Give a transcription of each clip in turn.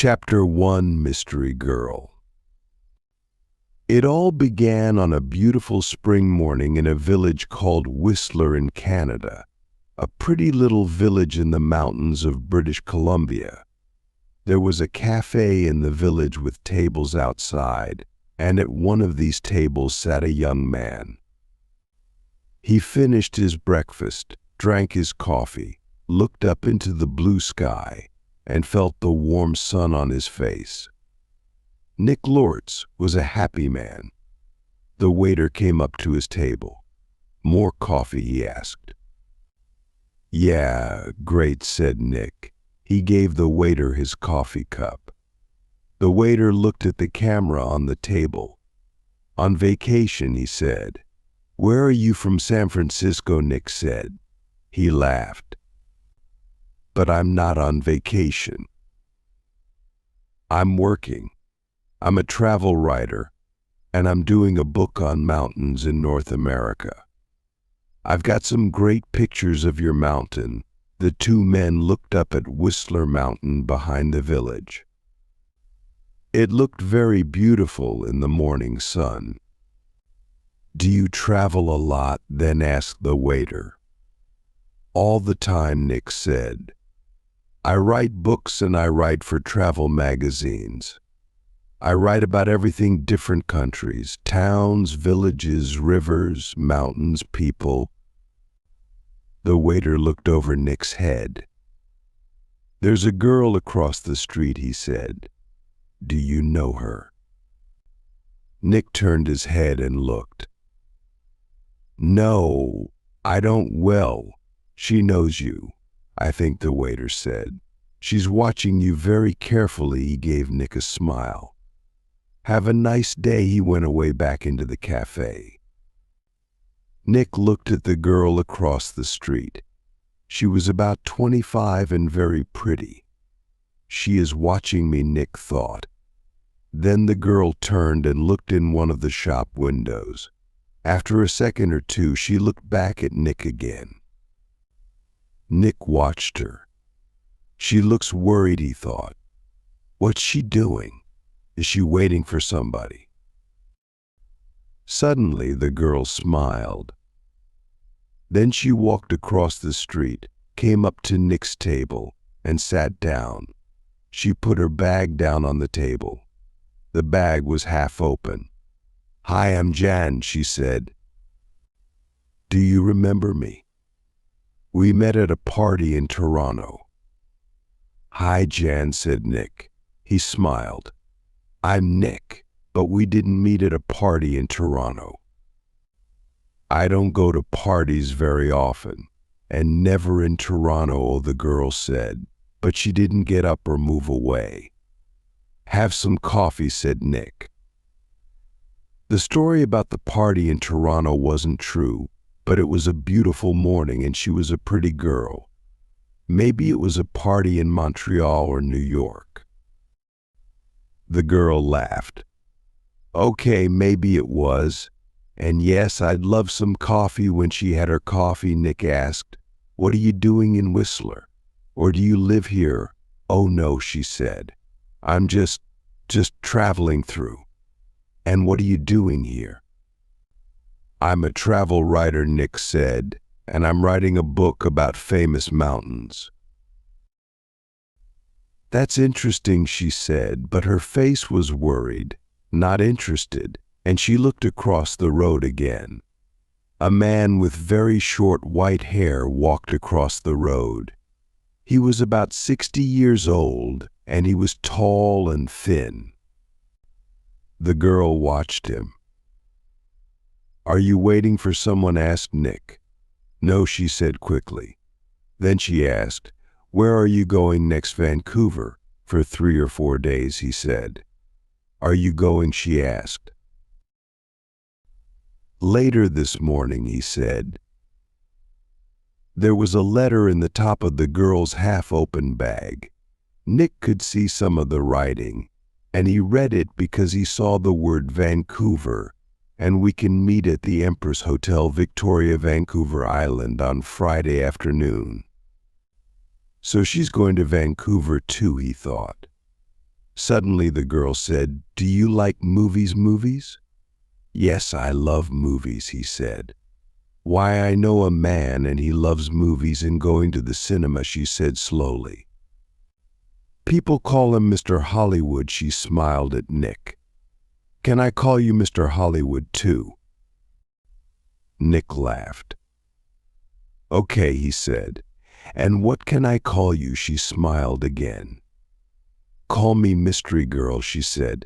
Chapter 1, Mystery Girl. It all began on a beautiful spring morning in a village called Whistler in Canada, a pretty little village in the mountains of British Columbia. There was a cafe in the village with tables outside, and at one of these tables sat a young man. He finished his breakfast, drank his coffee, looked up into the blue sky, and felt the warm sun on his face. Nick Lortz was a happy man. The waiter came up to his table. "More coffee?" he asked. "Yeah, great," said Nick. He gave the waiter his coffee cup. The waiter looked at the camera on the table. "On vacation," he said. "Where are you from?" "San Francisco," Nick said. He laughed. "But I'm not on vacation. I'm working. I'm a travel writer, and I'm doing a book on mountains in North America. I've got some great pictures of your mountain." The two men looked up at Whistler Mountain behind the village. It looked very beautiful in the morning sun. "Do you travel a lot?" then asked the waiter. "All the time," Nick said. "I write books and I write for travel magazines. I write about everything, different countries, towns, villages, rivers, mountains, people." The waiter looked over Nick's head. "There's a girl across the street," he said. "Do you know her?" Nick turned his head and looked. "No, I don't." "Well, she knows you, I think," the waiter said. "She's watching you very carefully." He gave Nick a smile. "Have a nice day." He went away back into the cafe. Nick looked at the girl across the street. She was about 25 and very pretty. "She is watching me," Nick thought. Then the girl turned and looked in one of the shop windows. After a second or two, she looked back at Nick again. Nick watched her. "She looks worried," he thought. "What's she doing? Is she waiting for somebody?" Suddenly, the girl smiled. Then she walked across the street, came up to Nick's table, and sat down. She put her bag down on the table. The bag was half open. "Hi, I'm Jan," she said. "Do you remember me? We met at a party in Toronto." "Hi, Jan," said Nick. He smiled. "I'm Nick, but we didn't meet at a party in Toronto." "I don't go to parties very often, and never in Toronto," the girl said, but she didn't get up or move away. "Have some coffee," said Nick. The story about the party in Toronto wasn't true, but it was a beautiful morning and she was a pretty girl. Maybe it was a party in Montreal or New York. The girl laughed. "Okay, maybe it was. And yes, I'd love some coffee." When she had her coffee, Nick asked, "What are you doing in Whistler? Or do you live here?" "Oh no," she said. "I'm just traveling through." "And what are you doing here?" "I'm a travel writer," Nick said, "and I'm writing a book about famous mountains." "That's interesting," she said, but her face was worried, not interested, and she looked across the road again. A man with very short white hair walked across the road. He was about 60 years old, and he was tall and thin. The girl watched him. "Are you waiting for someone?" asked Nick. "No," she said quickly. Then she asked, "Where are you going next?" "Vancouver, for 3 or 4 days," he said. "Are you going?" she asked. "Later this morning," he said. There was a letter in the top of the girl's half-open bag. Nick could see some of the writing, and he read it because he saw the word Vancouver, and "We can meet at the Empress Hotel, Victoria, Vancouver Island on Friday afternoon." So she's going to Vancouver too, he thought. Suddenly the girl said, "Do you like movies?" "Yes, I love movies," he said. "Why, I know a man and he loves movies and going to the cinema," she said slowly. "People call him Mr. Hollywood," she smiled at Nick. "Can I call you Mr. Hollywood too?" Nick laughed. "Okay," he said. "And what can I call you?" She smiled again. "Call me Mystery Girl," she said.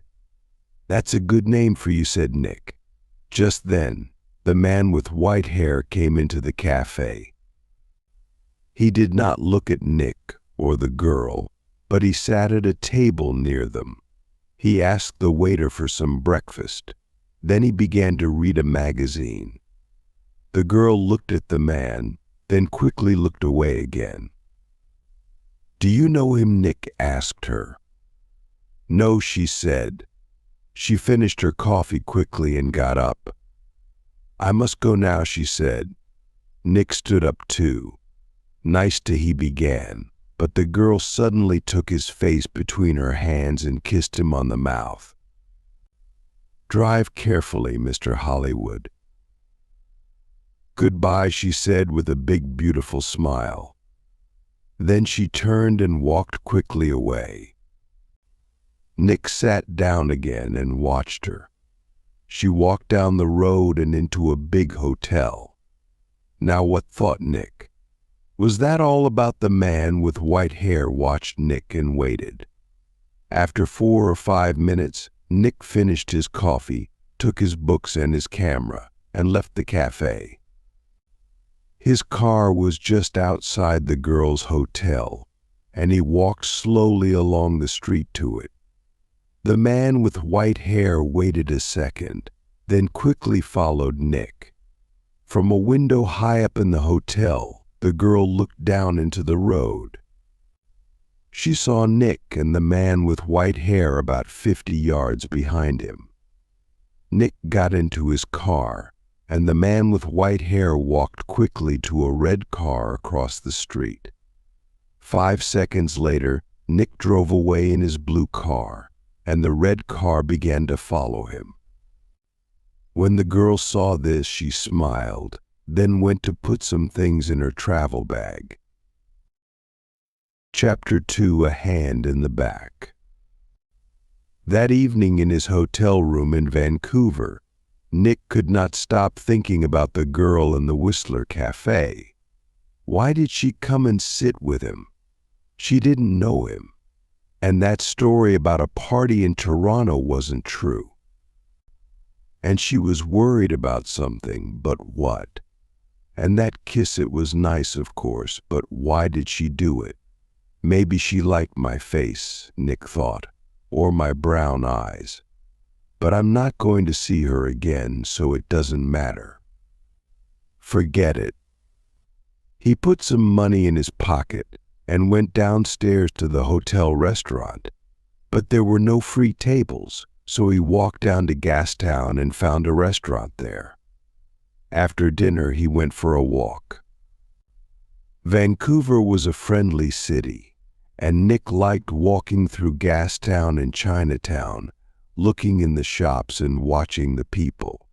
"That's a good name for you," said Nick. Just then, the man with white hair came into the cafe. He did not look at Nick or the girl, but he sat at a table near them. He asked the waiter for some breakfast. Then he began to read a magazine. The girl looked at the man, then quickly looked away again. "Do you know him?" Nick asked her. "No," she said. She finished her coffee quickly and got up. "I must go now," she said. Nick stood up too. "Nice to," he began, but the girl suddenly took his face between her hands and kissed him on the mouth. "Drive carefully, Mr. Hollywood." "Goodbye," she said with a big, beautiful smile. Then she turned and walked quickly away. Nick sat down again and watched her. She walked down the road and into a big hotel. Now what thought Nick? Was that all about the man with white hair? Watched Nick and waited. After 4 or 5 minutes, Nick finished his coffee, took his books and his camera, and left the cafe. His car was just outside the girl's hotel, and he walked slowly along the street to it. The man with white hair waited a second, then quickly followed Nick. From a window high up in the hotel, the girl looked down into the road. She saw Nick and the man with white hair about 50 yards behind him. Nick got into his car, and the man with white hair walked quickly to a red car across the street. 5 seconds later, Nick drove away in his blue car, and the red car began to follow him. When the girl saw this, she smiled, then went to put some things in her travel bag. Chapter 2: A Hand in the Back. That evening in his hotel room in Vancouver, Nick could not stop thinking about the girl in the Whistler Cafe. Why did she come and sit with him? She didn't know him. And that story about a party in Toronto wasn't true. And she was worried about something, but what? And that kiss, it was nice, of course, but why did she do it? Maybe she liked my face, Nick thought, or my brown eyes. But I'm not going to see her again, so it doesn't matter. Forget it. He put some money in his pocket and went downstairs to the hotel restaurant. But there were no free tables, so he walked down to Gastown and found a restaurant there. After dinner, he went for a walk. Vancouver was a friendly city, and Nick liked walking through Gastown and Chinatown, looking in the shops and watching the people.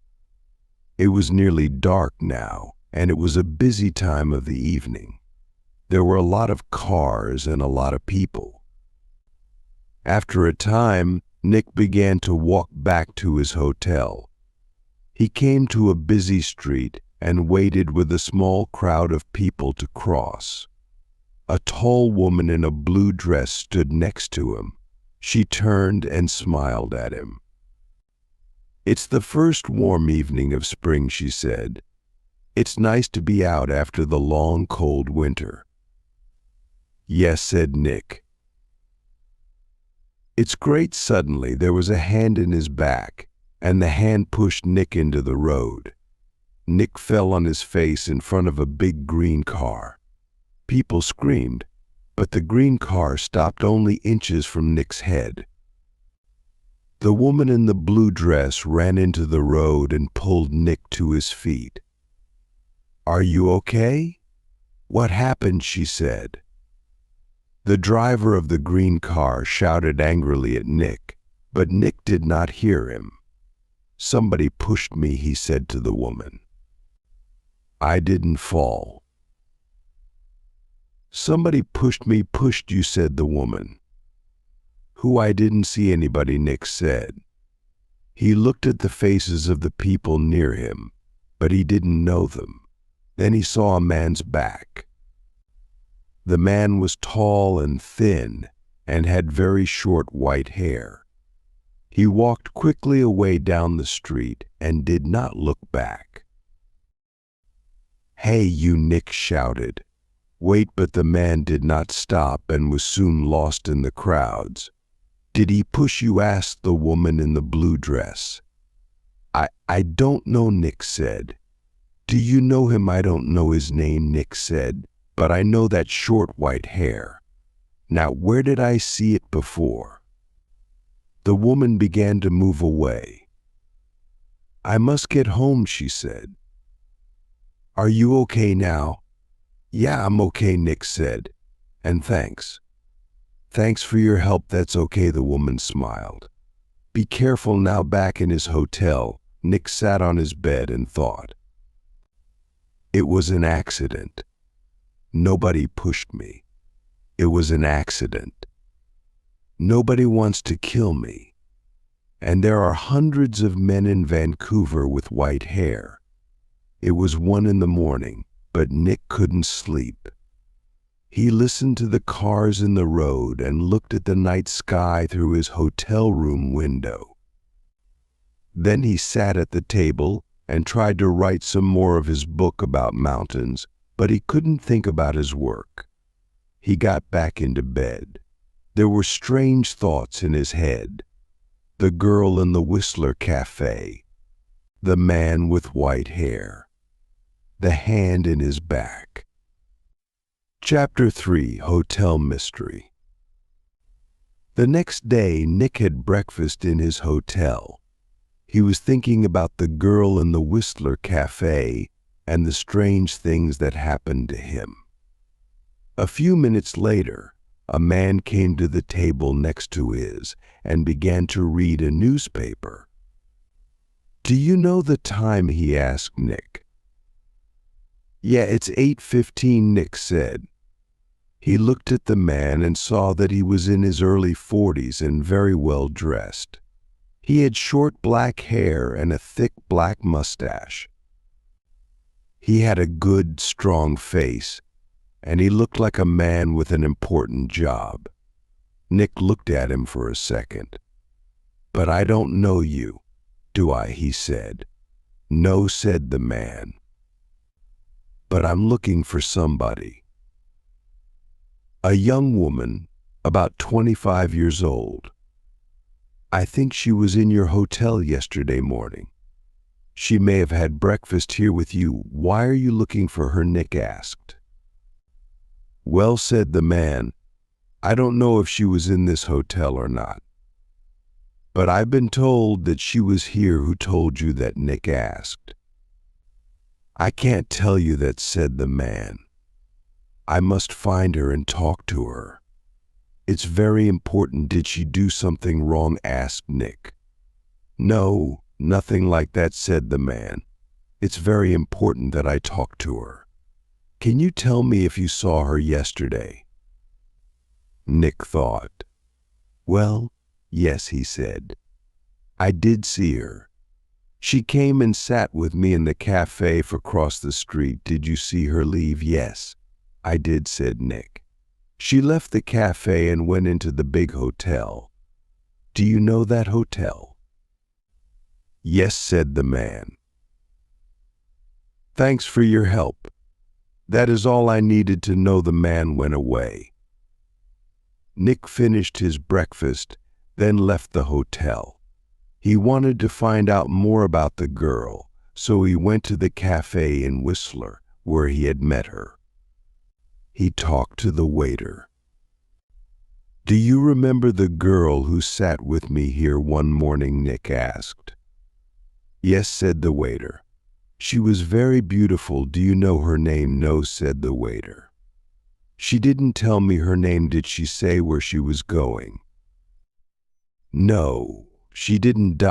It was nearly dark now, and it was a busy time of the evening. There were a lot of cars and a lot of people. After a time, Nick began to walk back to his hotel. He came to a busy street and waited with a small crowd of people to cross. A tall woman in a blue dress stood next to him. She turned and smiled at him. "It's the first warm evening of spring," she said. "It's nice to be out after the long, cold winter." "Yes," said Nick. "It's great." Suddenly, there was a hand in his back, and the hand pushed Nick into the road. Nick fell on his face in front of a big green car. People screamed, but the green car stopped only inches from Nick's head. The woman in the blue dress ran into the road and pulled Nick to his feet. "Are you okay?" "What happened?" she said. The driver of the green car shouted angrily at Nick, but Nick did not hear him. "Somebody pushed me," he said to the woman. "I didn't fall." "Somebody pushed me." "Pushed you," said the woman. "Who?" "I didn't see anybody," Nick said. He looked at the faces of the people near him, but he didn't know them. Then he saw a man's back. The man was tall and thin and had very short white hair. He walked quickly away down the street and did not look back. "Hey, you!" Nick shouted. "Wait!" But the man did not stop and was soon lost in the crowds. "Did he push you?" asked the woman in the blue dress. I don't know," Nick said. "Do you know him?" "I don't know his name," Nick said, "but I know that short white hair. Now, where did I see it before?" The woman began to move away. "I must get home," she said. "Are you okay now?" "Yeah, I'm okay," Nick said. "And thanks." "Thanks for your help." "That's okay," the woman smiled. "Be careful now." Back in his hotel, Nick sat on his bed and thought. It was an accident. Nobody pushed me. It was an accident. Nobody wants to kill me. And there are hundreds of men in Vancouver with white hair. It was 1 in the morning, but Nick couldn't sleep. He listened to the cars in the road and looked at the night sky through his hotel room window. Then he sat at the table and tried to write some more of his book about mountains, but he couldn't think about his work. He got back into bed. There were strange thoughts in his head. The girl in the Whistler Cafe. The man with white hair. The hand in his back. Chapter 3: Hotel Mystery. The next day, Nick had breakfast in his hotel. He was thinking about the girl in the Whistler Cafe and the strange things that happened to him. A few minutes later, a man came to the table next to his and began to read a newspaper. "Do you know the time?" he asked Nick. "Yeah, it's 8:15, Nick said. He looked at the man and saw that he was in his early 40s and very well dressed. He had short black hair and a thick black mustache. He had a good, strong face, and he looked like a man with an important job. Nick looked at him for a second. "But I don't know you, do I?" he said. "No," said the man. "But I'm looking for somebody." "A young woman, about 25 years old. I think she was in your hotel yesterday morning. She may have had breakfast here with you. Why are you looking for her?" Nick asked. "Well," said the man, "I don't know if she was in this hotel or not. But I've been told that she was here." "Who told you that?" Nick asked. "I can't tell you that," said the man. "I must find her and talk to her. It's very important." "Did she do something wrong?" asked Nick. "No, nothing like that," said the man. "It's very important that I talk to her. Can you tell me if you saw her yesterday?" Nick thought. "Well, yes," he said. "I did see her. She came and sat with me in the cafe across the street." "Did you see her leave?" "Yes, I did," said Nick. "She left the cafe and went into the big hotel. Do you know that hotel?" "Yes," said the man. "Thanks for your help. That is all I needed to know." The man went away. Nick finished his breakfast, then left the hotel. He wanted to find out more about the girl, so he went to the cafe in Whistler, where he had met her. He talked to the waiter. "Do you remember the girl who sat with me here one morning?" Nick asked. "Yes," said the waiter. "She was very beautiful. Do you know her name?" "No," said the waiter. She didn't tell me her name. Did she say where she was going? No, she didn't.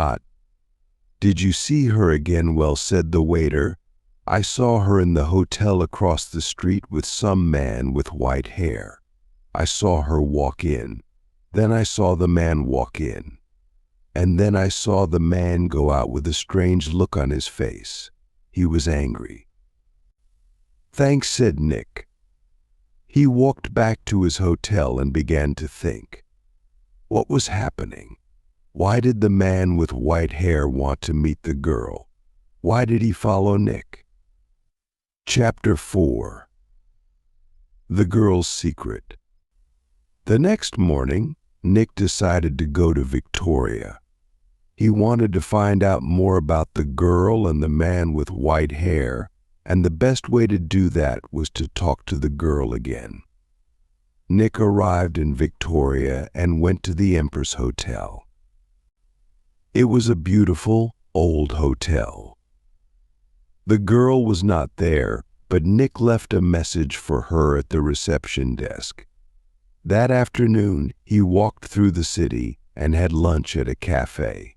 Did you see her again? Well, said the waiter. I saw her in the hotel across the street with some man with white hair. I saw her walk in. Then I saw the man walk in. And then I saw the man go out with a strange look on his face. He was angry. Thanks, said Nick. He walked back to his hotel and began to think. What was happening? Why did the man with white hair want to meet the girl? Why did he follow Nick? Chapter 4. The Girl's Secret. The next morning, Nick decided to go to Victoria. He wanted to find out more about the girl and the man with white hair, and the best way to do that was to talk to the girl again. Nick arrived in Victoria and went to the Empress Hotel. It was a beautiful, old hotel. The girl was not there, but Nick left a message for her at the reception desk. That afternoon, he walked through the city and had lunch at a cafe.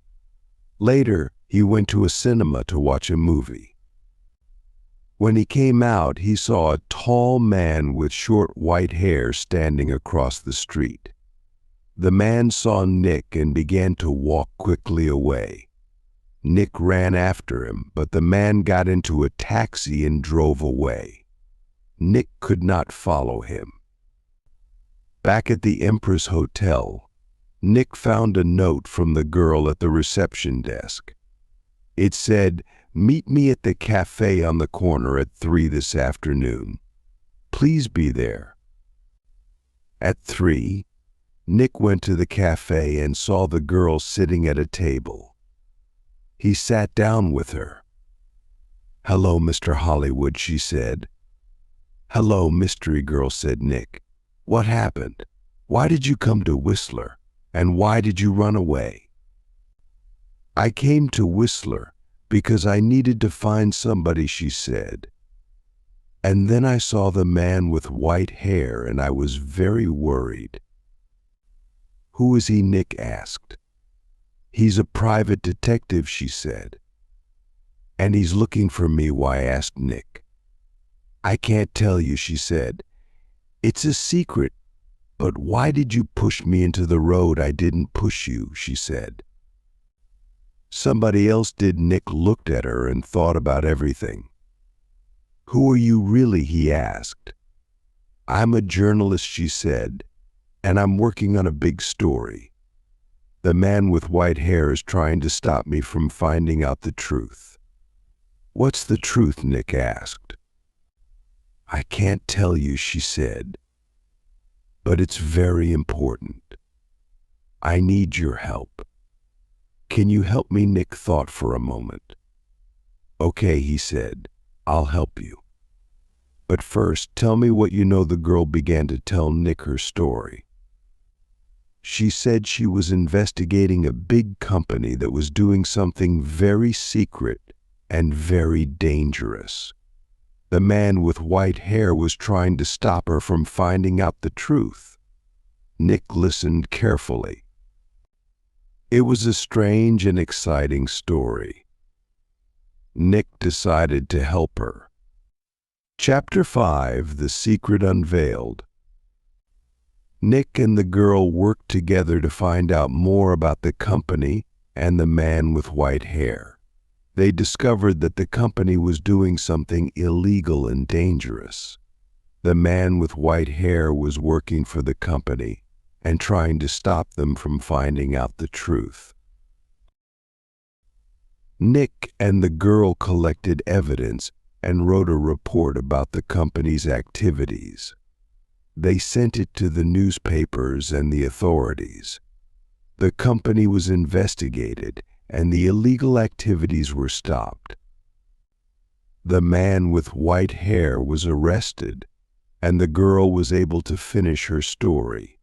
Later, he went to a cinema to watch a movie. When he came out, he saw a tall man with short white hair standing across the street. The man saw Nick and began to walk quickly away. Nick ran after him, but the man got into a taxi and drove away. Nick could not follow him. Back at the Empress Hotel, Nick found a note from the girl at the reception desk. It said, "Meet me at the cafe on the corner at 3 this afternoon. Please be there." At 3, Nick went to the cafe and saw the girl sitting at a table. He sat down with her. "Hello, Mr. Hollywood," she said. "Hello, mystery girl," said Nick. "What happened? Why did you come to Whistler? And why did you run away?" "I came to Whistler because I needed to find somebody," she said. "And then I saw the man with white hair and I was very worried." "Who is he?" Nick asked. "He's a private detective," she said. "And he's looking for me." "Why?" asked Nick. "I can't tell you," she said. "It's a secret." "But why did you push me into the road?" "I didn't push you," she said. "Somebody else did." Nick looked at her and thought about everything. "Who are you really?" he asked. "I'm a journalist," she said, "and I'm working on a big story. The man with white hair is trying to stop me from finding out the truth." "What's the truth?" Nick asked. "I can't tell you," she said, "but it's very important. I need your help. Can you help me?" Nick thought for a moment. "Okay," he said, "I'll help you. But first, tell me what you know." The girl began to tell Nick her story. She said she was investigating a big company that was doing something very secret and very dangerous. The man with white hair was trying to stop her from finding out the truth. Nick listened carefully. It was a strange and exciting story. Nick decided to help her. Chapter 5: The Secret Unveiled. Nick and the girl worked together to find out more about the company and the man with white hair. They discovered that the company was doing something illegal and dangerous. The man with white hair was working for the company and trying to stop them from finding out the truth. Nick and the girl collected evidence and wrote a report about the company's activities. They sent it to the newspapers and the authorities. The company was investigated and the illegal activities were stopped. The man with white hair was arrested, and the girl was able to finish her story.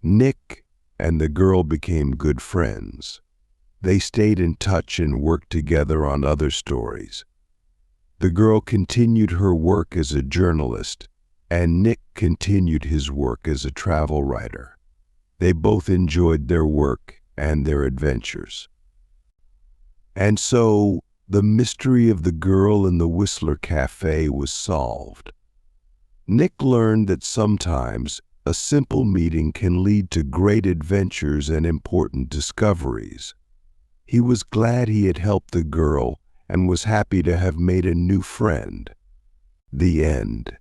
Nick and the girl became good friends. They stayed in touch and worked together on other stories. The girl continued her work as a journalist, and Nick continued his work as a travel writer. They both enjoyed their work and their adventures. And so, the mystery of the girl in the Whistler Cafe was solved. Nick learned that sometimes a simple meeting can lead to great adventures and important discoveries. He was glad he had helped the girl and was happy to have made a new friend. The end.